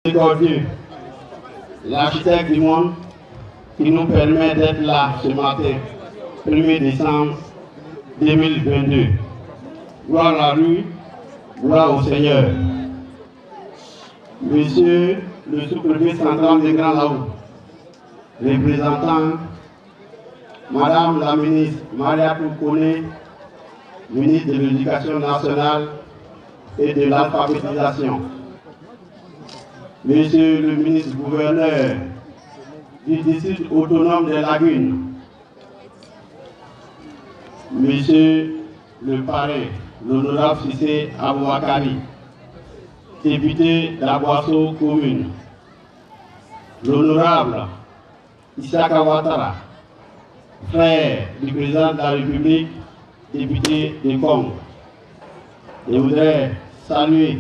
Miséricordieux, l'architecte du monde, qui nous permet d'être là ce matin, 1er décembre 2022. Gloire à lui, gloire au Seigneur. Monsieur le sous-préfet central de Grand Laou, représentant Madame la ministre Maria Toukone, ministre de l'Éducation nationale et de l'alphabétisation. Monsieur le ministre gouverneur du district autonome des Lagunes, Monsieur le parrain, l'honorable Cissé Aboubakari, député d'Aboisseau commune, l'honorable Issaka Ouattara, frère du président de la République, député de Congo. Je voudrais saluer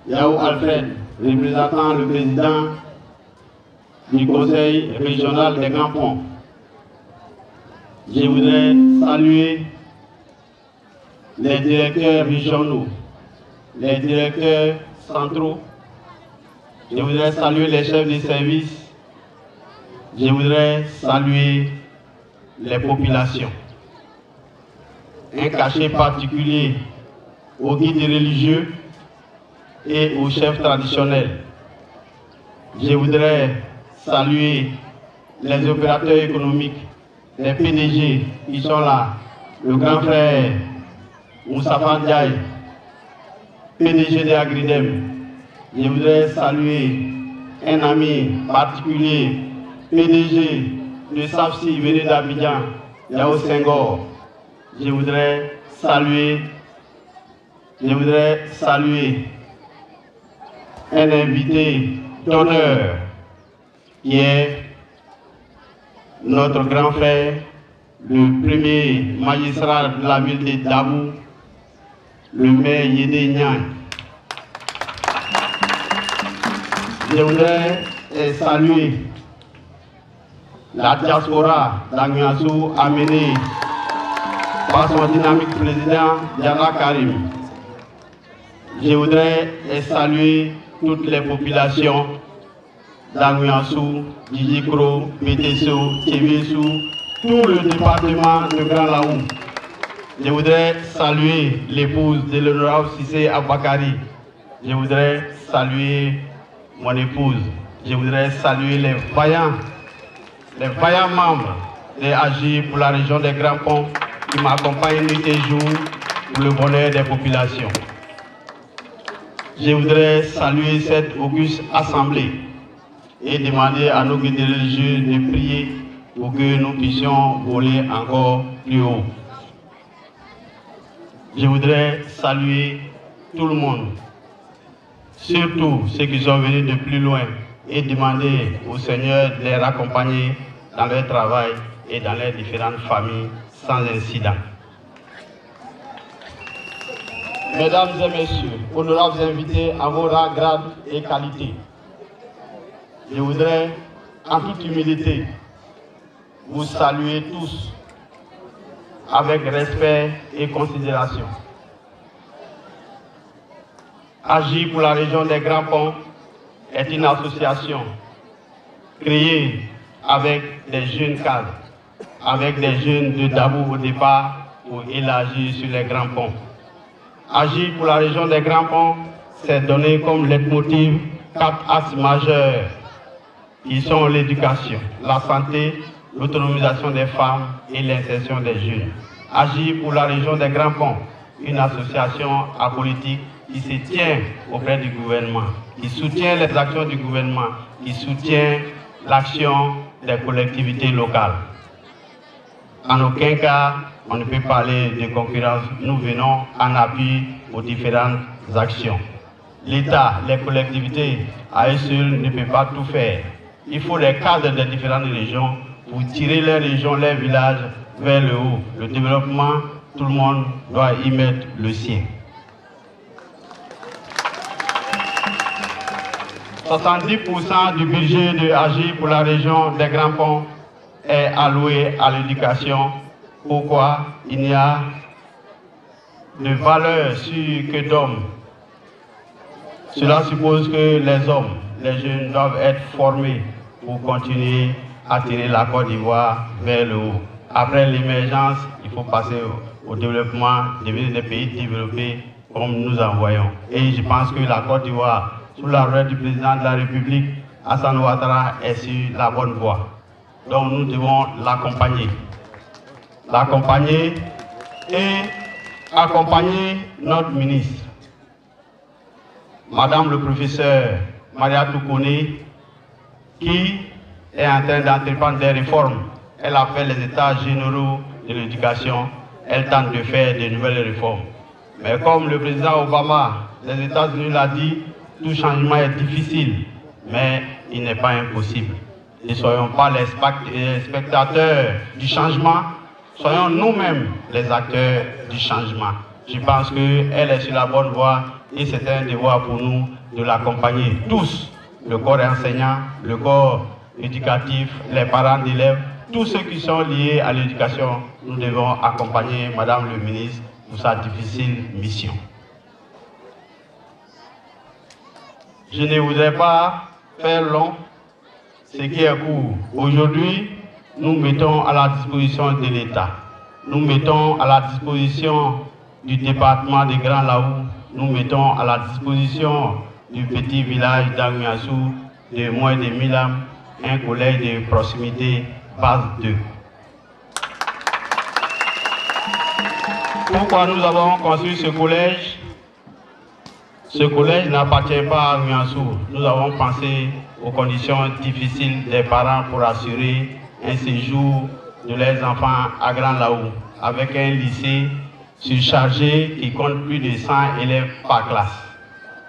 Yao Alfred, représentant le président du Conseil régional des Grands Ponts. Je voudrais saluer les directeurs régionaux, les directeurs centraux. Je voudrais saluer les chefs de service. Je voudrais saluer les populations. Un cachet particulier aux guides religieux et aux chefs traditionnels. Je voudrais saluer les opérateurs économiques, les PDG qui sont là, le grand frère Moustapha Ndiaye, PDG de Agridem. Je voudrais saluer un ami particulier, PDG de Safsi, venu d'Abidjan, Yao Senghor. Je voudrais saluer un invité d'honneur qui est notre grand frère, le premier magistrat de la ville de Dabou, le maire Yédé Niang. Je voudrais saluer la diaspora d'Anguassou amenée par son dynamique président Diana Karim. Je voudrais saluer toutes les populations d'Anguassou, Djidjikro, Pétesso, Tébessou, tout le département de Grand Laou. Je voudrais saluer l'épouse de l'honorable Cissé Aboubakari. Je voudrais saluer mon épouse. Je voudrais saluer les vaillants membres de Agir pour la région des Grands Ponts qui m'accompagnent nuit et jour pour le bonheur des populations. Je voudrais saluer cette auguste assemblée et demander à nos guides religieux de prier pour que nous puissions voler encore plus haut. Je voudrais saluer tout le monde, surtout ceux qui sont venus de plus loin, et demander au Seigneur de les accompagner dans leur travail et dans leurs différentes familles sans incident. Mesdames et messieurs, honorables invités à vos rangs, grades et qualités, je voudrais en toute humilité vous saluer tous avec respect et considération. Agir pour la région des Grands Ponts est une association créée avec des jeunes cadres, avec des jeunes de Dabou au départ pour élargir sur les Grands Ponts. Agir pour la région des Grands Ponts, c'est donner comme leitmotiv 4 axes majeurs qui sont l'éducation, la santé, l'autonomisation des femmes et l'insertion des jeunes. Agir pour la région des Grands Ponts, une association apolitique qui se tient auprès du gouvernement, qui soutient les actions du gouvernement, qui soutient l'action des collectivités locales. En aucun cas, on ne peut parler de concurrence. Nous venons en appui aux différentes actions. L'État, les collectivités, à eux seuls, ne peuvent pas tout faire. Il faut les cadres des différentes régions pour tirer les régions, les villages vers le haut. Le développement, tout le monde doit y mettre le sien. 70% du budget de Agir pour la région des Grands Ponts est alloué à l'éducation. Pourquoi? Il n'y a de valeur sûre que d'homme Cela suppose que les hommes, les jeunes doivent être formés pour continuer à tirer la Côte d'Ivoire vers le haut. Après l'émergence, il faut passer au développement, devenir des pays développés comme nous en voyons. Et je pense que la Côte d'Ivoire, sous la houlette du président de la République, Hassan Ouattara, est sur la bonne voie. Donc nous devons l'accompagner. L'accompagner et accompagner notre ministre. Madame le professeur Maria Toukone, qui est en train d'entreprendre des réformes. Elle a fait les états généraux de l'éducation. Elle tente de faire de nouvelles réformes. Mais comme le président Obama des États-Unis l'a dit, tout changement est difficile, mais il n'est pas impossible. Ne soyons pas les spectateurs du changement, soyons nous-mêmes les acteurs du changement. Je pense qu'elle est sur la bonne voie et c'est un devoir pour nous de l'accompagner tous, le corps enseignant, le corps éducatif, les parents d'élèves, tous ceux qui sont liés à l'éducation. Nous devons accompagner Madame le ministre pour sa difficile mission. Je ne voudrais pas faire long ce qui est court. Aujourd'hui, nous mettons à la disposition de l'État. Nous mettons à la disposition du département de Grand Laou. Nous mettons à la disposition du petit village d'Anguiassou de moins de 1000 âmes un collège de proximité base 2. Pourquoi nous avons construit ce collège? Ce collège n'appartient pas à Anguiassou. Nous avons pensé aux conditions difficiles des parents pour assurer un séjour de leurs enfants à Grand Laou, avec un lycée surchargé qui compte plus de 100 élèves par classe.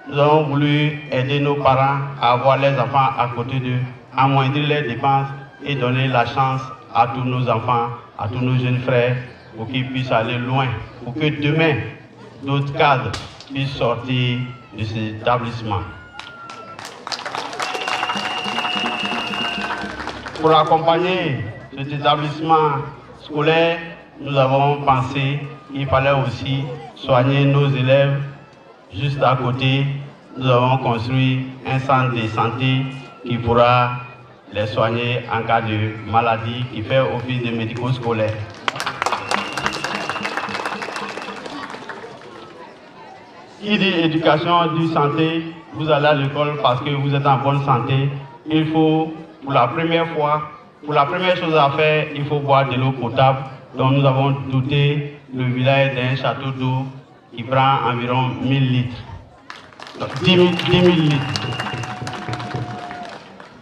Nous avons voulu aider nos parents à avoir les enfants à côté d'eux, amoindrir les dépenses et donner la chance à tous nos enfants, à tous nos jeunes frères, pour qu'ils puissent aller loin, pour que demain, d'autres cadres puissent sortir de cet établissement. Pour accompagner cet établissement scolaire, nous avons pensé qu'il fallait aussi soigner nos élèves. Juste à côté, nous avons construit un centre de santé qui pourra les soigner en cas de maladie, qui fait office de médico-scolaire. Qui dit éducation, dit santé, vous allez à l'école parce que vous êtes en bonne santé. Il faut, pour la première chose à faire, il faut boire de l'eau potable. Donc nous avons doté le village d'un château d'eau qui prend environ 1000 litres. 10 000 litres.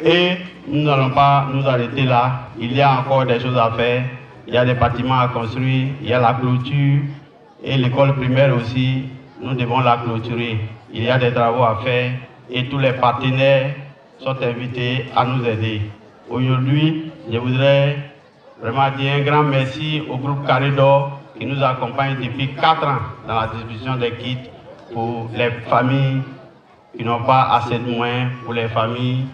Et nous n'allons pas nous arrêter là. Il y a encore des choses à faire. Il y a des bâtiments à construire, il y a la clôture et l'école primaire aussi. Nous devons la clôturer. Il y a des travaux à faire et tous les partenaires sont invités à nous aider. Aujourd'hui, je voudrais vraiment dire un grand merci au groupe Carré d'Or qui nous accompagne depuis 4 ans dans la distribution des kits pour les familles qui n'ont pas assez de moyens, pour les familles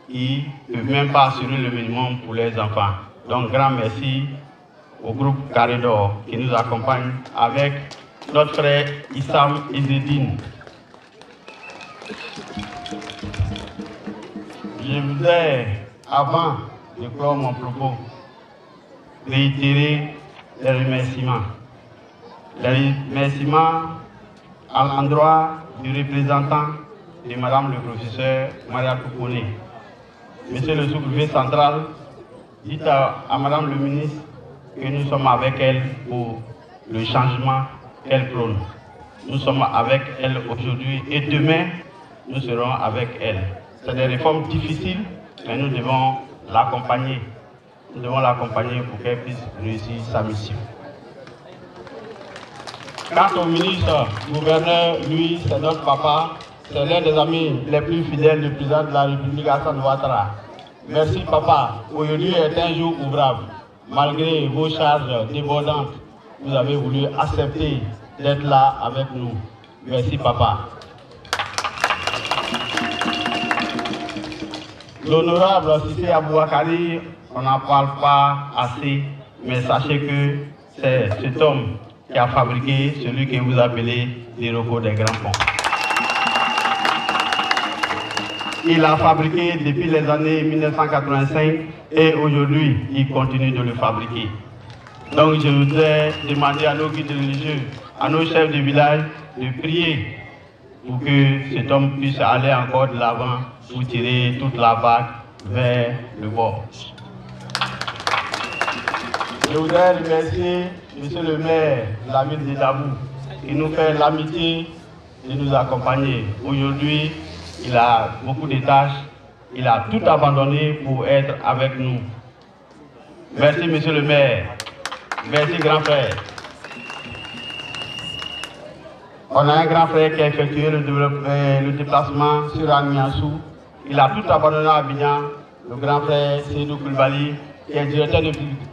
qui ne peuvent même pas assurer le minimum pour les enfants. Donc, grand merci au groupe Carré d'Or qui nous accompagne avec notre frère Issam Izzedine. Je voudrais, avant de clore mon propos, réitérer les remerciements. Les remerciements à l'endroit du représentant de Madame le professeur Maria Toukone. Monsieur le sous-préfet central, dites à Madame le ministre que nous sommes avec elle pour le changement qu'elle prône. Nous sommes avec elle aujourd'hui et demain, nous serons avec elle. C'est des réformes difficiles, mais nous devons l'accompagner. Nous devons l'accompagner pour qu'elle puisse réussir sa mission. Quant au ministre, gouverneur, lui, c'est notre papa, c'est l'un des amis les plus fidèles du président de la République, Hassan Ouattara. Merci papa, aujourd'hui est un jour ouvrable. Malgré vos charges débordantes, vous avez voulu accepter d'être là avec nous. Merci papa. L'honorable Cissé Aboubakari, on n'en parle pas assez, mais sachez que c'est cet homme qui a fabriqué celui que vous appelez l'Iroko des Grands Ponts. Il a fabriqué depuis les années 1985 et aujourd'hui, il continue de le fabriquer. Donc je voudrais demander à nos guides religieux, à nos chefs de village de prier pour que cet homme puisse aller encore de l'avant pour tirer toute la vague vers le bord. Je voudrais remercier Monsieur le maire de la ville de Dabou qui nous fait l'amitié de nous accompagner. Aujourd'hui, il a beaucoup de tâches, il a tout abandonné pour être avec nous. Merci Monsieur le maire, merci grand frère. On a un grand frère qui a effectué le déplacement sur Agniassou. Il a tout abandonné à Abidjan, le grand frère Seydou Koulibaly, qui est directeur de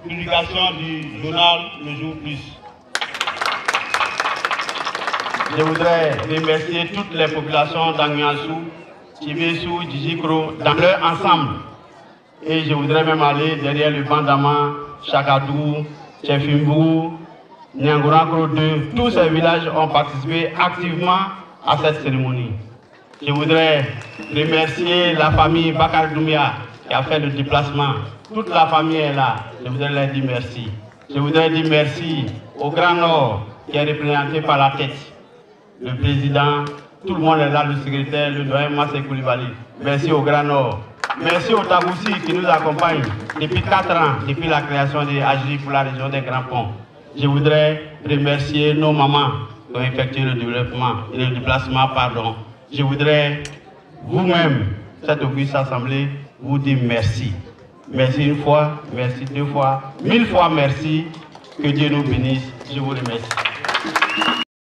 publication du journal Le Jour Plus. Je voudrais remercier toutes les populations d'Agniassou, Tibessou, Djijikro, dans leur ensemble. Et je voudrais même aller derrière le Bandama, Chakadou, Tchefimbou, Nyangorakro 2. Tous ces villages ont participé activement à cette cérémonie. Je voudrais remercier la famille Bakar Doumia qui a fait le déplacement. Toute la famille est là. Je voudrais leur dire merci. Je voudrais dire merci au Grand Nord qui est représenté par la tête. Le président, tout le monde est là, le secrétaire, le doyen Massé Koulibaly. Merci au Grand Nord. Merci au Taboussi qui nous accompagne depuis 4 ans, depuis la création de AGI pour la région des Grands Ponts. Je voudrais remercier nos mamans qui ont effectué le déplacement. Je voudrais vous-même, cette auguste assemblée, vous dire merci. Merci une fois, merci 2 fois, 1000 fois merci. Que Dieu nous bénisse. Je vous remercie.